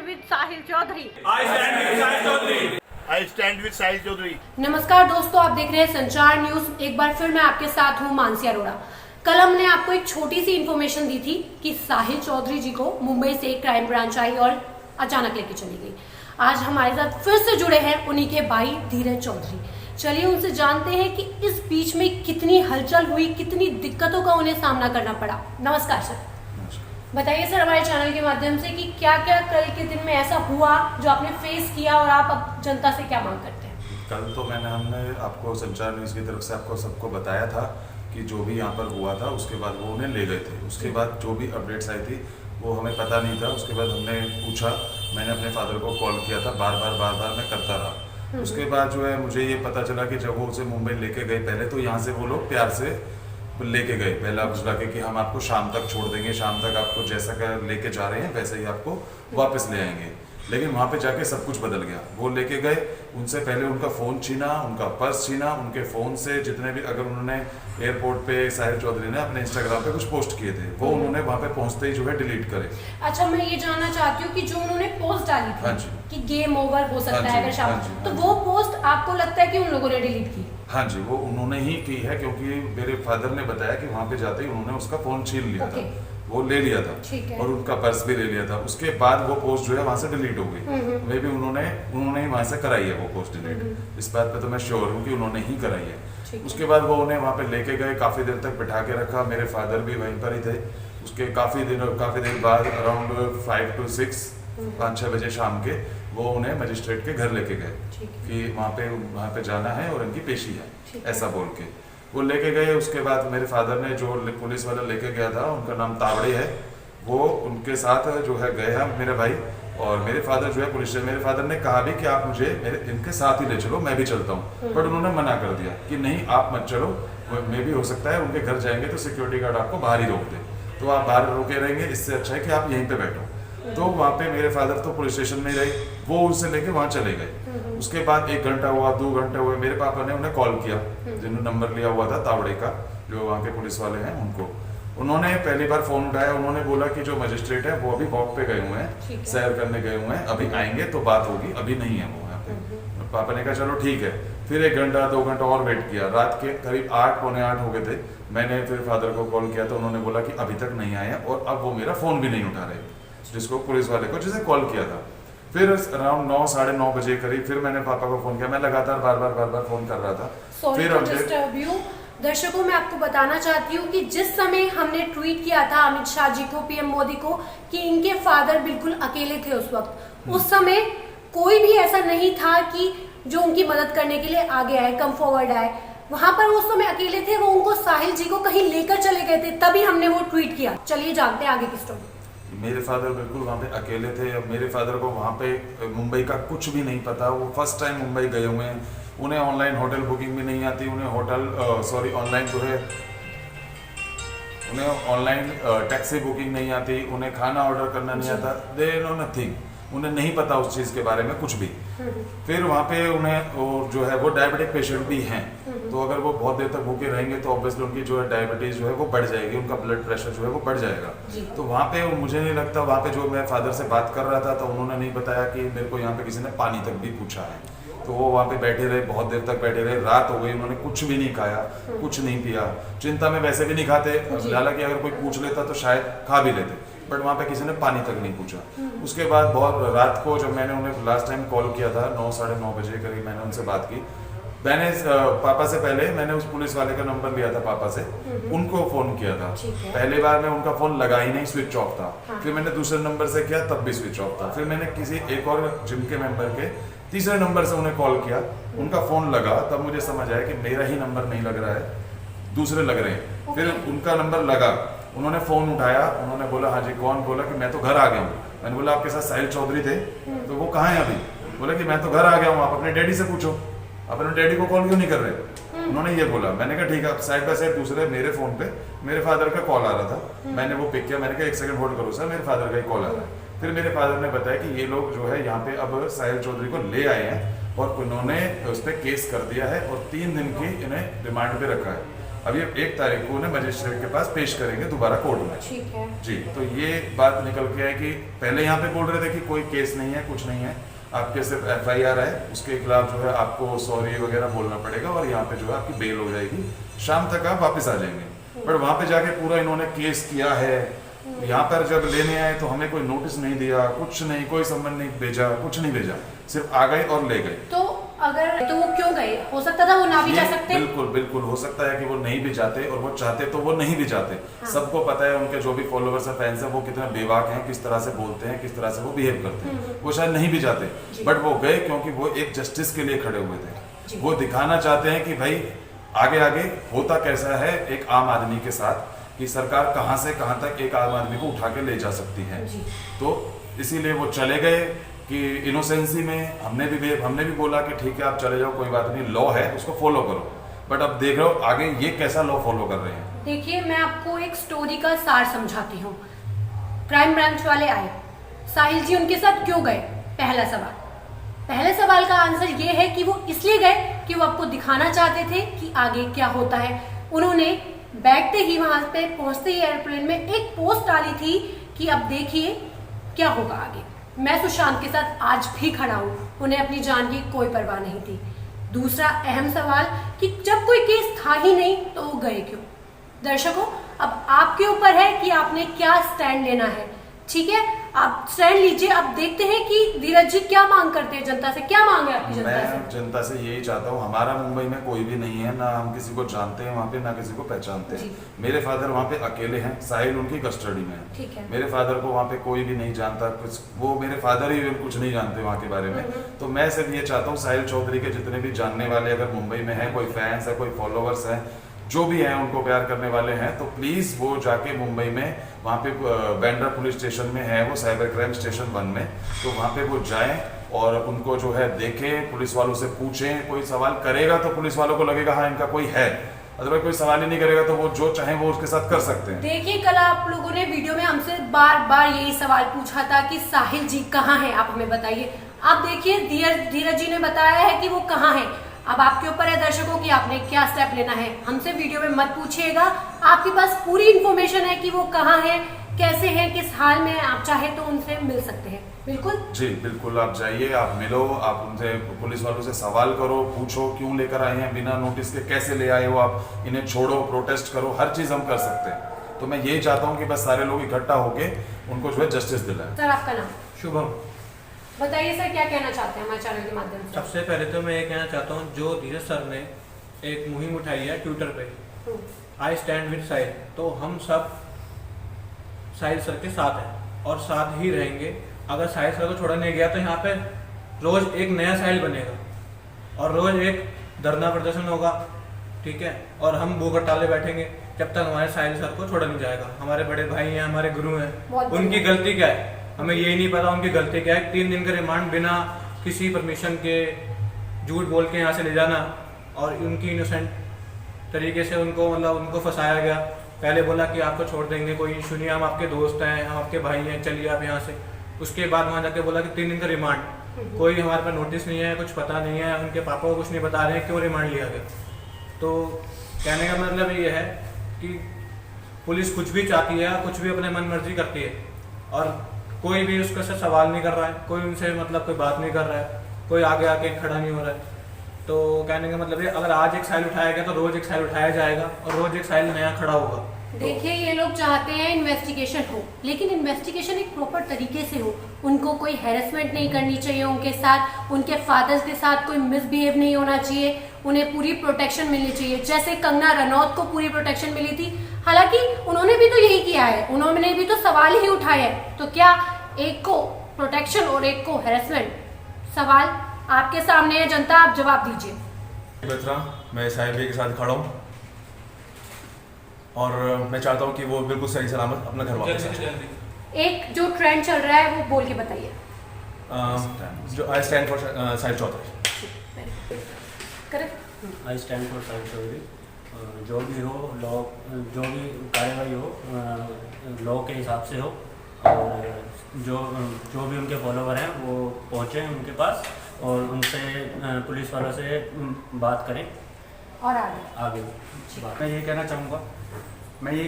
with Sahil Chaudhary. I stand with Sahil Chaudhary. I stand with साहिल चौधरी। नमस्कार दोस्तों, आप देख रहे हैं संचार न्यूज। एक बार फिर मैं आपके साथ हूं मानसी अरोड़ा। कल हमने आपको एक छोटी सी इन्फॉर्मेशन दी थी कि साहिल चौधरी जी को मुंबई से एक क्राइम ब्रांच आई और अचानक लेके चली गई। आज हमारे साथ फिर से जुड़े हैं उन्हीं के भाई धीरज चौधरी। चलिए उनसे जानते हैं कि इस बीच में कितनी हलचल हुई, कितनी दिक्कतों का उन्हें सामना करना पड़ा। नमस्कार सर। बताइए सर हमारे चैनल के माध्यम से कि क्या क्या कल के दिन में ऐसा हुआ जो आपने फेस किया और आप अब जनता से क्या मांग करते हैं। कल तो हमने आपको संचार न्यूज़ की तरफ से आपको सबको बताया था कि जो भी यहाँ पर हुआ था उसके बाद वो उन्हें ले गए थे। उसके बाद जो भी अपडेट्स आई थी वो हमें पता नहीं था। उसके बाद हमने पूछा, मैंने अपने फादर को कॉल किया था, बार बार मैं करता रहा। उसके बाद जो है मुझे ये पता चला कि जब वो उसे मुंबई लेके गए, पहले तो यहाँ से वो लोग प्यार से लेके गए, पहला बुझला के कि हम आपको शाम तक छोड़ देंगे, शाम तक आपको जैसा कर लेके जा रहे हैं वैसे ही आपको वापस ले आएंगे। लेकिन वहाँ पे जाके सब कुछ बदल गया। वो लेके गए, उनसे पहले उनका फ़ोन छीना, उनका पर्स छीना, उनके फ़ोन से जितने भी, अगर उन्होंने एयरपोर्ट पे साहिल चौधरी ने अपने इंस्टाग्राम पे कुछ पोस्ट किए थे वो उन्होंने वहाँ पे पहुँचते ही जो है डिलीट करे। अच्छा, मैं ये जानना चाहती हूँ कि जो उन्होंने पोस्ट डाली थी, हाँ जी, कि गेम ओवर हो सकता है अगर शाम, तो वो पोस्ट आपको लगता है कि उन लोगों ने डिलीट की? हाँ जी, वो उन्होंने ही की है, क्योंकि मेरे फादर ने बताया कि वहाँ पे जाते ही उन्होंने उसका फ़ोन छीन लिया था, वो ले लिया था और उनका पर्स भी ले लिया था। उसके बाद वो पोस्ट जो है वहाँ से डिलीट हो गई। मे भी उन्होंने ही वहाँ से कराई है वो पोस्ट डिलीट। इस बात पे तो मैं श्योर हूँ कि उन्होंने ही कराई है। उसके बाद वो उन्हें वहाँ पे लेके गए, काफ़ी देर तक बिठा के रखा। मेरे फादर भी वहीं पर ही थे। उसके काफ़ी देर बाद अराउंड 5 to 6 5-6 बजे शाम के वो उन्हें मजिस्ट्रेट के घर लेके गए कि वहाँ पे जाना है और इनकी पेशी है, ऐसा बोल के वो लेके गए। उसके बाद मेरे फादर ने, जो पुलिस वाला लेके गया था उनका नाम तावड़े है, वो उनके साथ जो है गए हैं मेरे भाई। और मेरे फादर जो है पुलिस से, मेरे फादर ने कहा भी कि आप मुझे इनके साथ ही ले चलो, मैं भी चलता हूँ, बट उन्होंने मना कर दिया कि नहीं आप मत चलो, मैं भी हो सकता है उनके घर जाएंगे तो सिक्योरिटी गार्ड आपको बाहर ही रोक दे, तो आप बाहर रोके रहेंगे, इससे अच्छा है कि आप यहीं पे बैठो। तो वहाँ पे मेरे फादर तो पुलिस स्टेशन में रहे, वो उनसे लेके वहाँ चले गए। उसके बाद 1 घंटा हुआ, 2 घंटे हुए, मेरे पापा ने उन्हें कॉल किया, जिन्होंने नंबर लिया हुआ था तावड़े का, जो वहाँ के पुलिस वाले हैं उनको। उन्होंने पहली बार फोन उठाया, उन्होंने बोला कि जो मजिस्ट्रेट है वो अभी वॉक पे गए हुए हैं, सैर करने गए हुए हैं, अभी आएंगे तो बात होगी, अभी नहीं है वो यहाँ पे। पापा ने कहा चलो ठीक है। फिर 1 घंटा 2 घंटा और वेट किया। रात के करीब 8 पौने 8 हो गए थे। मैंने फिर फादर को कॉल किया तो उन्होंने बोला कि अभी तक नहीं आए, और अब वो मेरा फोन भी नहीं उठा रहे, जिसको पुलिस वाले को जिसे कॉल किया था। फिर अराउंड 9 साढ़े 9 बजे करीब फिर मैंने पापा को फोन किया। मैं लगातार बार बार फोन कर रहा था। फिर दर्शकों, मैं आपको बताना चाहती हूँ कि जिस समय हमने ट्वीट किया था अमित शाह जी को, पीएम मोदी को, कि इनके फादर बिल्कुल अकेले थे उस वक्त, उस समय कोई भी ऐसा नहीं था कि जो उनकी मदद करने के लिए आगे आए, कम फॉरवर्ड आए। वहां पर उस समय अकेले थे, वो उनको साहिल जी को कहीं लेकर चले गए थे, तभी हमने वो ट्वीट किया। चलिए जानते हैं आगे की स्टोरी। मेरे फादर बिल्कुल वहाँ पे अकेले थे। अब मेरे फादर को वहाँ पे मुंबई का कुछ भी नहीं पता, वो फर्स्ट टाइम मुंबई गए हुए हैं। उन्हें ऑनलाइन होटल बुकिंग भी नहीं आती, उन्हें ऑनलाइन जो है उन्हें ऑनलाइन टैक्सी बुकिंग नहीं आती, उन्हें खाना ऑर्डर करना नहीं आता, दे नो नथिंग, उन्हें नहीं पता उस चीज़ के बारे में कुछ भी। फिर वहाँ पे उन्हें जो है वो डायबिटिक पेशेंट भी हैं, तो अगर वो बहुत देर तक भूखे रहेंगे तो ऑब्वियसली उनकी जो है डायबिटीज जो है वो बढ़ जाएगी, उनका ब्लड प्रेशर जो है वो बढ़ जाएगा। तो वहाँ पे मुझे नहीं लगता, वहाँ पे जो मैं फादर से बात कर रहा था तो उन्होंने नहीं बताया कि मेरे को यहाँ पे किसी ने पानी तक भी पूछा है। तो वो वहाँ पे बैठे रहे, बहुत देर तक बैठे रहे, रात हो गई, उन्होंने कुछ भी नहीं खाया, कुछ नहीं पिया। चिंता में वैसे भी नहीं खाते, हालांकि अगर कोई पूछ लेता तो शायद खा भी लेते, बट वहाँ पे किसी ने पानी तक नहीं पूछा। उसके बाद बहुत रात को जब मैंने उन्हें लास्ट टाइम कॉल किया था 9 साढ़े 9 बजे करीब मैंने उनसे बात की। मैंने पापा से पहले मैंने उस पुलिस वाले का नंबर लिया था पापा से, उनको फोन किया था। पहले बार में उनका फोन लगा ही नहीं, स्विच ऑफ था। फिर मैंने दूसरे नंबर से किया, तब भी स्विच ऑफ था। फिर मैंने किसी एक और जिम के मेंबर के तीसरे नंबर से उन्हें कॉल किया, उनका फोन लगा, तब मुझे समझ आया कि मेरा ही नंबर नहीं लग रहा है, दूसरे लग रहे हैं। फिर उनका नंबर लगा, उन्होंने फोन उठाया, उन्होंने बोला हाँ जी कौन? बोला कि मैं तो घर आ गया हूँ। मैंने बोला आपके साथ साहिल चौधरी थे? तो वो कहाँ है अभी? बोला कि मैं तो घर आ गया हूँ, आप अपने डैडी से पूछो, अपने डैडी को कॉल क्यों नहीं कर रहे? उन्होंने ये बोला। मैंने कहा ठीक है। साइड बाय साइड दूसरे मेरे फोन पे मेरे फादर का कॉल आ रहा था, मैंने वो पिक किया। मैंने कहा 1 सेकंड होल्ड करो सर, मेरे फादर का ही कॉल आ रहा है। फिर मेरे फादर ने बताया कि ये लोग जो है यहाँ पे अब साहिल चौधरी को ले आए हैं और उन्होंने उस पर केस कर दिया है और 3 दिन की इन्हें रिमांड पे रखा है। अभी 1 तारीख को उन्हें मजिस्ट्रेट के पास पेश करेंगे दोबारा कोर्ट में। ठीक है जी, तो ये बात निकल के है कि पहले यहाँ पे बोल रहे थे कि कोई केस नहीं है, कुछ नहीं है, आपके सिर्फ FIR है, उसके खिलाफ जो है आपको सॉरी वगैरह बोलना पड़ेगा और यहाँ पे जो है आपकी बेल हो जाएगी, शाम तक आप वापस आ जाएंगे। पर वहाँ पे जाके पूरा इन्होंने केस किया है, यहाँ पर जब लेने आए तो हमें कोई नोटिस नहीं दिया, कुछ नहीं, कोई सम्मन नहीं भेजा, कुछ नहीं भेजा, सिर्फ आ गए और ले गए। तो अगर तो वो क्यों गए? हो सकता था वो ना भी जा सकते। बिल्कुल बिल्कुल हो सकता है कि वो नहीं भी जाते, और वो चाहते तो वो नहीं भी जाते। हाँ। सबको पता है उनके जो भी फॉलोअर्स है, फैंस है, वो कितने बेबाक हैं, किस तरह से बोलते हैं, किस तरह से वो बिहेव करते हैं। वो शायद नहीं भी जाते, बट वो गए क्योंकि वो एक जस्टिस के लिए खड़े हुए थे। वो दिखाना चाहते हैं कि भाई आगे आगे होता कैसा है एक आम आदमी के साथ, कि सरकार कहां से कहां तक एक आम आदमी को उठा के ले जा सकती है। तो इसीलिए वो चले गए कि इनोसेंसी में हमने भी बोला कि ठीक है आप चले जाओ, कोई बात नहीं, लॉ है उसको फॉलो करो। बट अब देख रहे हो आगे ये कैसा लॉ फॉलो कर रहे हैं। देखिए मैं आपको एक स्टोरी का सार समझाती हूँ। क्राइम ब्रांच वाले आए, साहिल जी उनके साथ क्यों गए? पहले सवाल का आंसर ये है कि वो इसलिए गए कि वो आपको दिखाना चाहते थे कि आगे क्या होता है। उन्होंने बैठते ही वहां पे पहुंचते ही एयरप्लेन में एक पोस्ट डाली थी कि अब देखिए क्या होगा आगे। मैं सुशांत के साथ आज भी खड़ा हूं, उन्हें अपनी जान की कोई परवाह नहीं थी। दूसरा अहम सवाल कि जब कोई केस था ही नहीं तो वो गए क्यों? दर्शकों अब आपके ऊपर है कि आपने क्या स्टैंड लेना है। ठीक है, आप स्टैंड लीजिए। अब देखते हैं कि धीरज जी क्या मांग करते हैं जनता से, क्या मांग है आपकी जनता से? मैं जनता से यही चाहता हूँ, हमारा मुंबई में कोई भी नहीं है, ना हम किसी को जानते हैं वहाँ पे, ना किसी को पहचानते हैं। मेरे फादर वहाँ पे अकेले हैं, साहिल उनकी कस्टडी में है। ठीक है। मेरे फादर को वहाँ पे कोई भी नहीं जानता, कुछ वो मेरे फादर ही कुछ नहीं जानते वहाँ के बारे में। तो मैं सिर्फ ये चाहता हूँ साहिल चौधरी के जितने भी जानने वाले अगर मुंबई में है, कोई फैंस है, कोई फॉलोवर्स है, जो भी हैं उनको प्यार करने वाले हैं, तो प्लीज वो जाके मुंबई में वहाँ पे बैंड्रा पुलिस स्टेशन में है वो साइबर क्राइम स्टेशन 1 में, तो वहाँ पे वो जाएं और उनको जो है देखें, पुलिस वालों से पूछें। कोई सवाल करेगा तो पुलिस वालों को लगेगा हाँ इनका कोई है, अदरवाइज कोई सवाल ही नहीं करेगा तो वो जो चाहे वो उसके साथ कर सकते हैं। देखिए कल आप लोगों ने वीडियो में हमसे बार बार यही सवाल पूछा था कि साहिल जी कहाँ हैं, आप हमें बताइए। आप देखिए धीरज जी ने बताया है कि वो कहाँ है। अब आपके ऊपर है दर्शकों कि आपने क्या स्टेप लेना है। हमसे वीडियो में मत पूछिएगा, आपके पास पूरी इन्फॉर्मेशन है कि वो कहाँ है, कैसे हैं, किस हाल में है। आप चाहे तो उनसे मिल सकते हैं। बिल्कुल जी बिल्कुल, आप जाइए, आप मिलो, आप उनसे पुलिस वालों से सवाल करो, पूछो क्यों लेकर आए हैं बिना नोटिस के, कैसे ले आए हो आप, इन्हें छोड़ो, प्रोटेस्ट करो, हर चीज हम कर सकते हैं। तो मैं यही चाहता हूँ कि बस सारे लोग इकट्ठा होके उनको जो है जस्टिस दिलाएं। सर आपका नाम? शुभम। बताइए सर क्या कहना चाहते हैं हमारे चैनल के माध्यम से? सबसे पहले तो मैं ये कहना चाहता हूँ, जो धीरज सर ने एक मुहिम उठाई है ट्विटर पे, आई स्टैंड विद साहिल, तो हम सब साहिल सर के साथ हैं और साथ ही रहेंगे। अगर साहिल सर को छोड़ा नहीं गया तो यहाँ पे रोज एक नया साहिल बनेगा और रोज एक धरना प्रदर्शन होगा, ठीक है। और हम भूख हड़ताल बैठेंगे जब तक हमारे साहिल सर को छोड़ा नहीं जाएगा। हमारे बड़े भाई हैं, हमारे गुरु हैं, उनकी गलती क्या है हमें यही नहीं पता, उनकी गलती क्या है। 3 दिन का रिमांड बिना किसी परमिशन के झूठ बोल के यहाँ से ले जाना और उनकी इनोसेंट तरीके से उनको फंसाया गया। पहले बोला कि आपको छोड़ देंगे, कोई इशू नहीं, हम आपके दोस्त हैं, हम आपके भाई हैं, चलिए आप यहाँ से। उसके बाद वहाँ जाके बोला कि 3 दिन का रिमांड, कोई हमारे पास नोटिस नहीं है, कुछ पता नहीं है, उनके पापा को कुछ नहीं बता रहे हैं क्यों रिमांड लिया गया। तो कहने का मतलब ये है कि पुलिस कुछ भी चाहती है, कुछ भी अपने मन मर्जी करती है और कोई भी उसके से सवाल नहीं कर रहा है, कोई उनसे कोई बात नहीं कर रहा है, कोई आगे आके खड़ा नहीं हो रहा है। तो कहने का मतलब ये, अगर आज एक साइल उठाया गया तो रोज एक साइल उठाया जाएगा और रोज एक साइल नया खड़ा होगा। देखिए ये लोग चाहते हैं इन्वेस्टिगेशन हो, लेकिन इन्वेस्टिगेशन एक प्रॉपर तरीके से हो। उनको कोई हैरेसमेंट नहीं करनी चाहिए उनके साथ, उनके फादर्स के साथ कोई मिसबिहेव नहीं होना चाहिए, उन्हें पूरी प्रोटेक्शन मिलनी चाहिए। जैसे कंगना रनौत को पूरी प्रोटेक्शन मिली थी, हालांकि उन्होंने भी तो यही किया है, उन्होंने भी तो सवाल ही उठाए हैं। तो क्या एक को प्रोटेक्शन और एक को हैरेसमेंट? सवाल आपके सामने है, जनता आप जवाब दीजिए। मैं साहिल भाई के साथ खड़ा हूँ और मैं चाहता हूँ कि वो बिल्कुल सही सलामत अपना घर वापस आ जाए। एक जो ट्रेंड चल रहा है वो बोल के बताइए। जो I stand for Sahil Chaudhary. Correct. I stand for Sahil Chaudhary. जो भी हो लॉ, जो भी कार्रवाई हो लॉ के हिसाब से हो और जो भी उनके फॉलोवर हैं वो पहुँचे उनके पास और उनसे पुलिस वालों से बात करें और आगे आगे मैं ये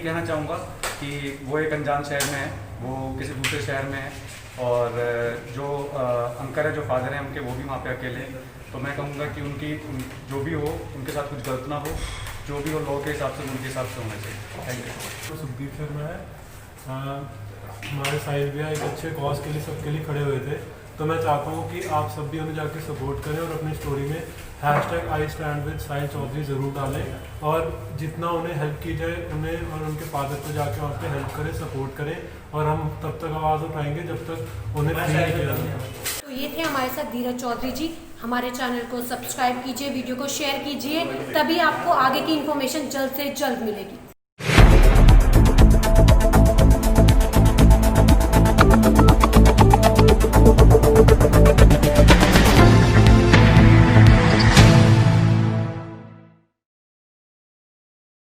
कहना चाहूँगा कि वो एक अनजान शहर में है, वो किसी दूसरे शहर में है, और जो अंकल है, जो फादर हैं उनके, वो भी वहाँ पे अकेले हैं। तो मैं कहूँगा कि उनकी जो भी हो, उनके साथ कुछ गलत ना हो, जो भी हो लॉ के हिसाब से उनके हिसाब से होना चाहिए। Thank you. तो सुखदीप शर्मा है, हमारे साहिल भैया एक अच्छे कॉज के लिए सबके लिए खड़े हुए थे, तो मैं चाहता हूँ कि आप सब भी उन्हें जाके सपोर्ट करें और अपनी स्टोरी में #I stand with साहिल चौधरी ज़रूर डालें और जितना उन्हें हेल्प की जाए उन्हें और उनके फादर को जाके वहाँ पे हेल्प करें, सपोर्ट करें, और हम तब तक आवाज़ उठाएंगे जब तक उन्हें फ्री नहीं किया जाता। तो ये थे हमारे साथ धीरज चौधरी जी। हमारे चैनल को सब्सक्राइब कीजिए, वीडियो को शेयर कीजिए, तभी आपको आगे की इन्फॉर्मेशन जल्द से जल्द मिलेगी।